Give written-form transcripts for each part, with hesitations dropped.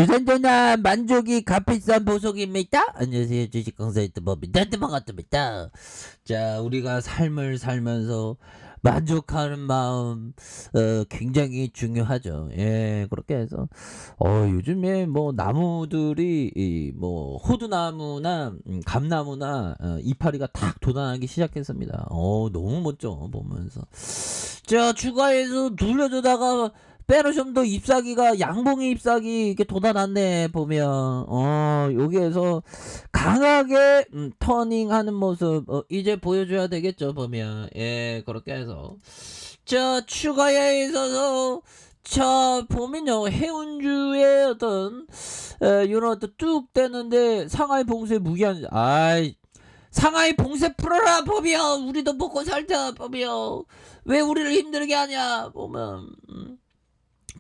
주산전화 만족이 값비싼 보석입니다. 안녕하세요. 주식강사 유튜버입니다. 반갑습니다. 자, 우리가 삶을 살면서 만족하는 마음 굉장히 중요하죠. 예, 그렇게 해서 요즘에 뭐 나무들이 뭐 호두나무나 감나무나 이파리가 탁 돋아나기 시작했습니다. 너무 멋져 보면서. 자, 추가해서 둘러주다가 페르숑도 잎사귀가 양봉의 잎사귀 이렇게 돋아났네 보면 여기에서 강하게 터닝하는 모습 이제 보여줘야 되겠죠 보면. 예, 그렇게 해서 자, 추가에 있어서 자 보면요, 해운주의 어떤 이런 어떤 뚝 떼는데 상하이 봉쇄 무기한 상하이 봉쇄 풀어라 보면. 우리도 먹고 살자 보면. 왜 우리를 힘들게 하냐 보면.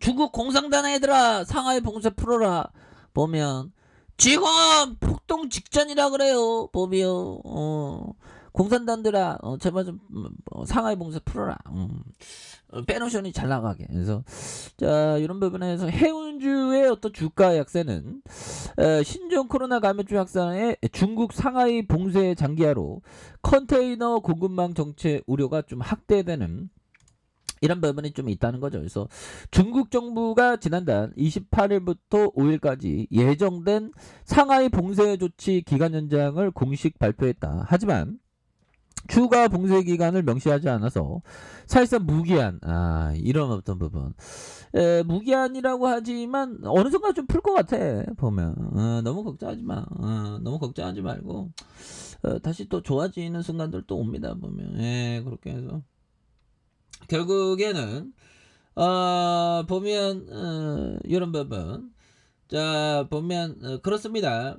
중국 공산당 애들아, 상하이 봉쇄 풀어라 보면. 지금 폭동 직전이라 그래요 보면. 공산당들아, 제발 좀 상하이 봉쇄 풀어라. 페노션이 잘 나가게. 그래서 자, 이런 부분에서 해운주의 어떤 주가 약세는 신종 코로나 감염증 확산에 중국 상하이 봉쇄 장기화로 컨테이너 공급망 정체 우려가 좀 확대되는 이런 부분이 좀 있다는 거죠. 그래서 중국 정부가 지난달 28일부터 5일까지 예정된 상하이 봉쇄 조치 기간 연장을 공식 발표했다. 하지만 추가 봉쇄 기간을 명시하지 않아서 사실상 무기한 이런 어떤 부분 무기한이라고 하지만 어느 순간 좀 풀 것 같아 보면. 너무 걱정하지 마. 너무 걱정하지 말고 다시 또 좋아지는 순간들 또 옵니다 보면. 예, 그렇게 해서 결국에는 보면 이런 부분 자 보면 그렇습니다.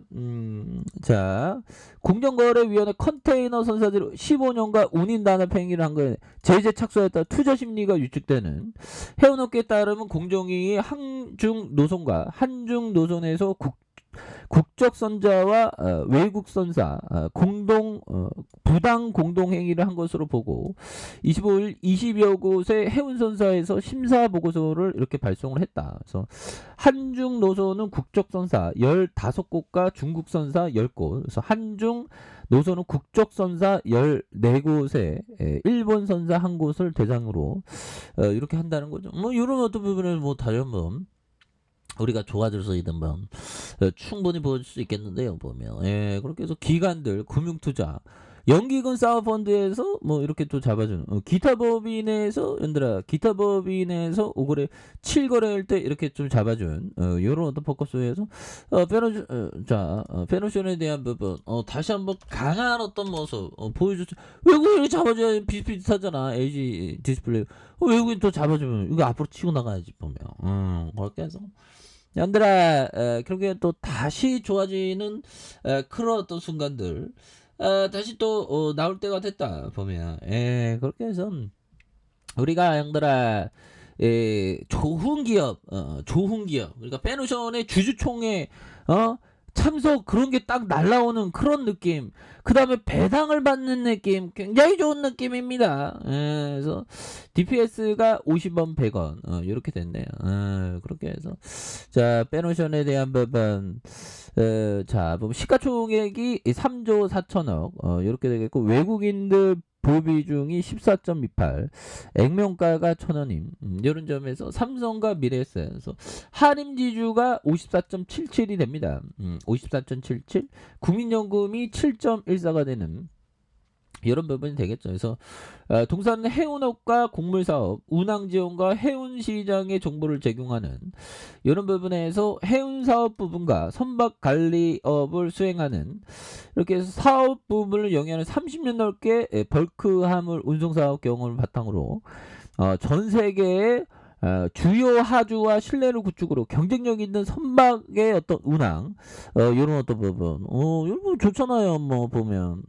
자, 공정거래위원회 컨테이너 선사들 15년간 운임 단합 행위를 한 거에 제재 착수했다 투자 심리가 유축되는 해운업계에 따르면 공정위 한중 노선과 한중 노선에서 국적선자와 외국선사 부당 공동행위를 한 것으로 보고 25일 20여 곳의 해운선사에서 심사보고서를 이렇게 발송을 했다. 그래서 한중 노선은 국적선사 15곳과 중국선사 10곳, 그래서 한중 노선은 국적선사 14곳에 일본선사 1곳을 대상으로 이렇게 한다는 거죠. 뭐 이런 어떤 부분을 뭐 다시 한번 우리가 좋아질 수 있는 건 충분히 보여줄 수 있겠는데요 보면. 예, 그렇게 해서 기관들 금융투자 연기금 사업펀드에서 뭐 이렇게 또 잡아주는 기타법인에서 연들아 기타법인에서 5거래 7거래할 때 이렇게 좀 잡아준 요런 어떤 포커스에서 페노션에 대한 부분 다시 한번 강한 어떤 모습 보여줬죠. 외국인이 잡아줘야 비슷비슷하잖아. LG 디스플레이 외국인 또 잡아주면 이거 앞으로 치고 나가야지 보면. 그렇게 해서 연들아 결국에 또 다시 좋아지는 그런 어떤 순간들 다시 또 나올 때가 됐다 보면. 예, 그렇게 해서 우리가 형들아 좋은 기업 그러니까 페노션의 주주총회 참석 그런 게 딱 날라오는 그런 느낌, 그 다음에 배당을 받는 느낌 굉장히 좋은 느낌입니다. 그래서 DPS가 50원 100원 이렇게 됐네요. 그렇게 해서 자, 페노션에 대한 부분 자 보면 시가총액이 3조 4천억 이렇게 되겠고 외국인들 보비중이 14.28 액면가가 1,000원임. 이런 점에서 삼성과 미래에셋에서 할인지주가 54.77이 됩니다. 54.77 국민연금이 7.14가 되는 이런 부분이 되겠죠. 그래서 동산 해운업과 곡물사업, 운항지원과 해운시장의 정보를 제공하는 이런 부분에서 해운사업 부분과 선박관리업을 수행하는 이렇게 해서 사업 부분을 영위하는 30년 넘게 벌크화물 운송사업 경험을 바탕으로 전 세계의 주요 하주와 신뢰를 구축으로 경쟁력 있는 선박의 어떤 운항 이런 어떤 부분 이런 부분 좋잖아요. 뭐 보면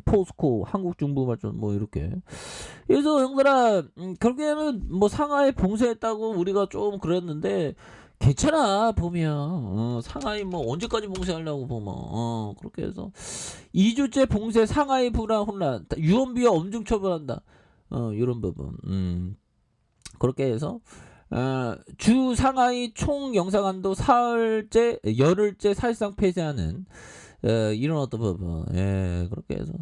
포스코 한국중부발전 뭐 이렇게. 그래서 형들아 결국에는 뭐 상하이 봉쇄했다고 우리가 좀 그랬는데 괜찮아 보면. 상하이 뭐 언제까지 봉쇄하려고 보면 그렇게 해서 2주째 봉쇄 상하이 불안 혼란 유언비어 엄중 처벌한다 이런 부분. 그렇게 해서 주 상하이 총 영상한도 사흘째, 열흘째 사실상 폐쇄하는 이런 어떤 부분, 예, 그렇게 해서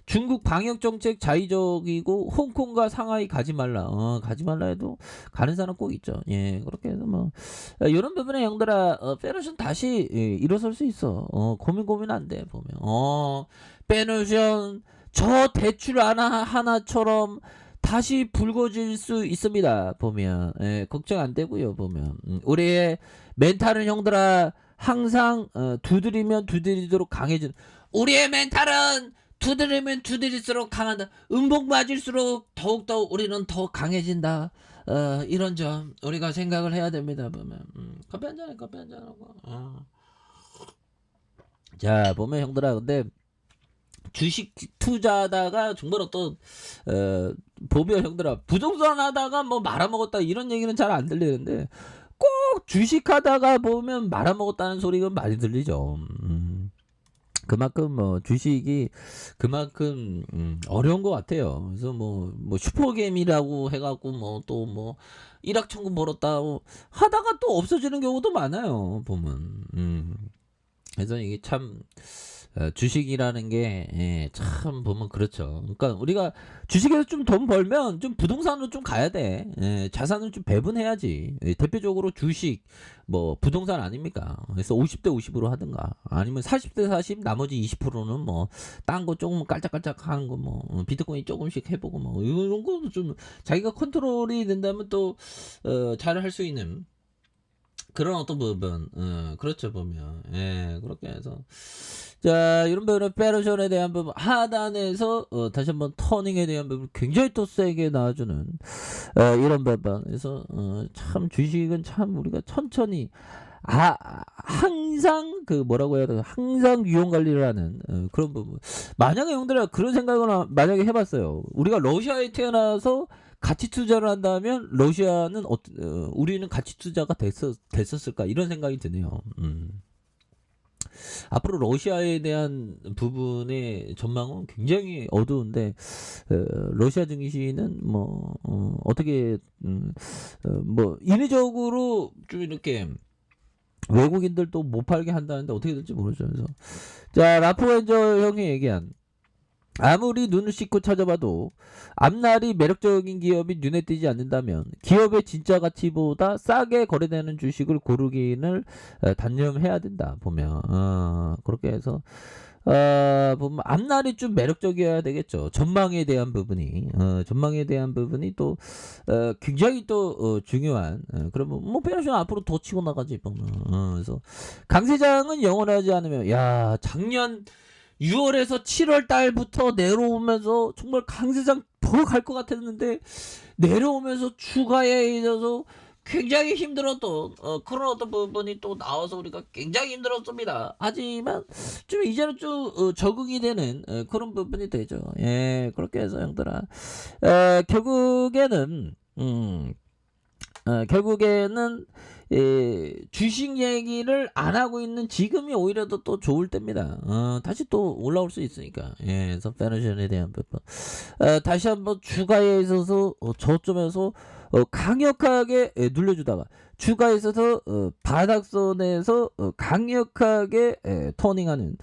중국 방역 정책 자의적이고 홍콩과 상하이 가지 말라, 가지 말라 해도 가는 사람 꼭 있죠. 예, 그렇게 해서 뭐 이런 부분에 형들아, 페노션 다시 일어설 수 있어. 고민 안 돼 보면. 페노션 저 대출 하나처럼 다시 불거질 수 있습니다. 보면, 예, 걱정 안 되고요. 보면, 우리의 멘탈은 형들아 항상 두드리면 두드리도록 강해지는. 우리의 멘탈은 두드리면 두드릴수록 강한다. 음복 맞을수록 더욱더 우리는 더 강해진다. 이런 점 우리가 생각을 해야 됩니다. 보면, 커피 한 잔에 커피 한 잔 하고. 자, 보면 형들아, 근데 주식 투자하다가 정말 어떤 보면 형들아 부동산 하다가 뭐 말아먹었다 이런 얘기는 잘 안 들리는데 꼭 주식하다가 보면 말아먹었다는 소리가 많이 들리죠. 그만큼 뭐 주식이 그만큼 어려운 것 같아요. 그래서 뭐 슈퍼게임이라고 해갖고 뭐 또 뭐 일확천금 벌었다고 하다가 또 없어지는 경우도 많아요. 보면. 그래서 이게 참 주식이라는 게, 예, 참 보면 그렇죠. 그러니까 우리가 주식에서 좀 돈 벌면 좀 부동산으로 좀 가야 돼. 예, 자산을 좀 배분해야지. 예, 대표적으로 주식, 뭐 부동산 아닙니까? 그래서 50대 50으로 하든가, 아니면 40대 40, 나머지 20%는 뭐 딴 거 조금 깔짝깔짝 하는 거, 뭐 비트코인 조금씩 해보고, 뭐 이런 거도 좀 자기가 컨트롤이 된다면 또 잘 할 수 있는 그런 어떤 부분, 그렇죠, 보면. 예, 그렇게 해서. 자, 이런 부분은 페르션에 대한 부분, 하단에서, 다시 한번 터닝에 대한 부분, 굉장히 또 세게 나와주는, 이런 부분. 그래서, 참, 주식은 참, 우리가 천천히, 항상, 뭐라고 해야 되나, 항상 위험 관리를 하는, 그런 부분. 만약에 형들아, 그런 생각을 만약에 해봤어요. 우리가 러시아에 태어나서, 가치 투자를 한다면 러시아는 우리는 가치 투자가 됐었을까 이런 생각이 드네요. 앞으로 러시아에 대한 부분의 전망은 굉장히 어두운데 러시아 증시는 뭐 어떻게 뭐 인위적으로 좀 이렇게 외국인들도 못 팔게 한다는데 어떻게 될지 모르죠. 그래서 자, 라포엔저 형이 얘기한, 아무리 눈을 씻고 찾아봐도 앞날이 매력적인 기업이 눈에 띄지 않는다면 기업의 진짜 가치보다 싸게 거래되는 주식을 고르기를 단념해야 된다. 보면 그렇게 해서 보면 앞날이 좀 매력적이어야 되겠죠. 전망에 대한 부분이 또 굉장히 또 중요한, 그러면 뭐 페어션 앞으로 더 치고 나가지 보면. 그래서 강세장은 영원하지 않으면, 야, 작년 6월에서 7월 달부터 내려오면서 정말 강세장 더 갈 것 같았는데 내려오면서 추가에 있어서 굉장히 힘들었던 그런 어떤 부분이 또 나와서 우리가 굉장히 힘들었습니다. 하지만 좀 이제는 좀 적응이 되는 그런 부분이 되죠. 예, 그렇게 해서 형들아, 결국에는 주식 얘기를 안 하고 있는 지금이 오히려 또 좋을 때입니다. 다시 또 올라올 수 있으니까. 예, 그래서 페너션에 대한 부분. 다시 한번 주가에 있어서 저점에서 강력하게 눌려주다가 주가에 있어서 바닥선에서 강력하게 터닝하는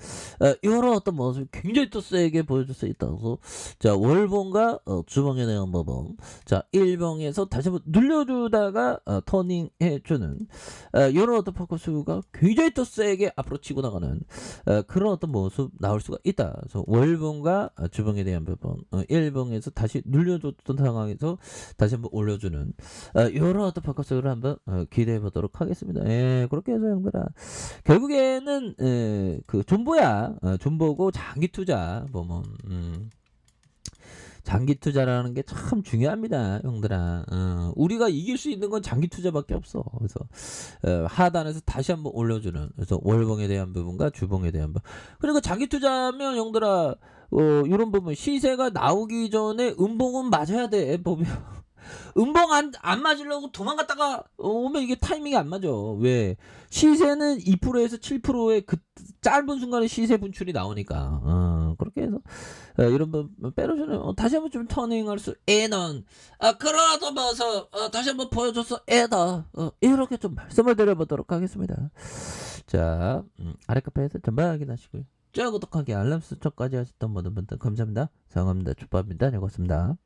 이런 어떤 모습을 굉장히 또 세게 보여줄 수 있다고. 자, 월봉과 주봉에 대한 부분. 자, 일봉에서 다시 한번 눌려주다가 터닝해주는 이런 어떤 포커스가 굉장히 또 세게 앞으로 치고 나가는 그런 어떤 모습 나올 수가 있다. 그래서 월봉과 주봉에 대한 부분, 일봉에서 다시 눌려줬던 상황에서 다시 한번 올려주는 이런 어떤 포커스를 한번 기대해 보도록 하겠습니다. 예, 그렇게 해서 형들아, 결국에는 그 존보야, 존보고 장기 투자 보면. 장기 투자라는 게 참 중요합니다, 형들아. 우리가 이길 수 있는 건 장기 투자밖에 없어. 그래서 하단에서 다시 한번 올려주는, 그래서 월봉에 대한 부분과 주봉에 대한 부분. 그리고 장기 투자면 형들아, 이런 부분, 시세가 나오기 전에 음봉은 맞아야 돼. 보면 음봉 안 맞으려고 도망갔다가 오면 이게 타이밍이 안 맞아. 왜? 시세는 2%에서 7%의 짧은 순간에 시세 분출이 나오니까 그렇게 해서 이런 빼놓으면 다시 한번 좀 터닝할 수 있는 그러라도 뭐서 다시 한번 보여줘서 애다 이렇게 좀 말씀을 드려보도록 하겠습니다. 자 아래 카페에서 전방 확인하시고요. 구독하기 알람 설정까지 하셨던 모든 분들 감사합니다. 사랑합니다. 축복합니다. 네, 고맙습니다.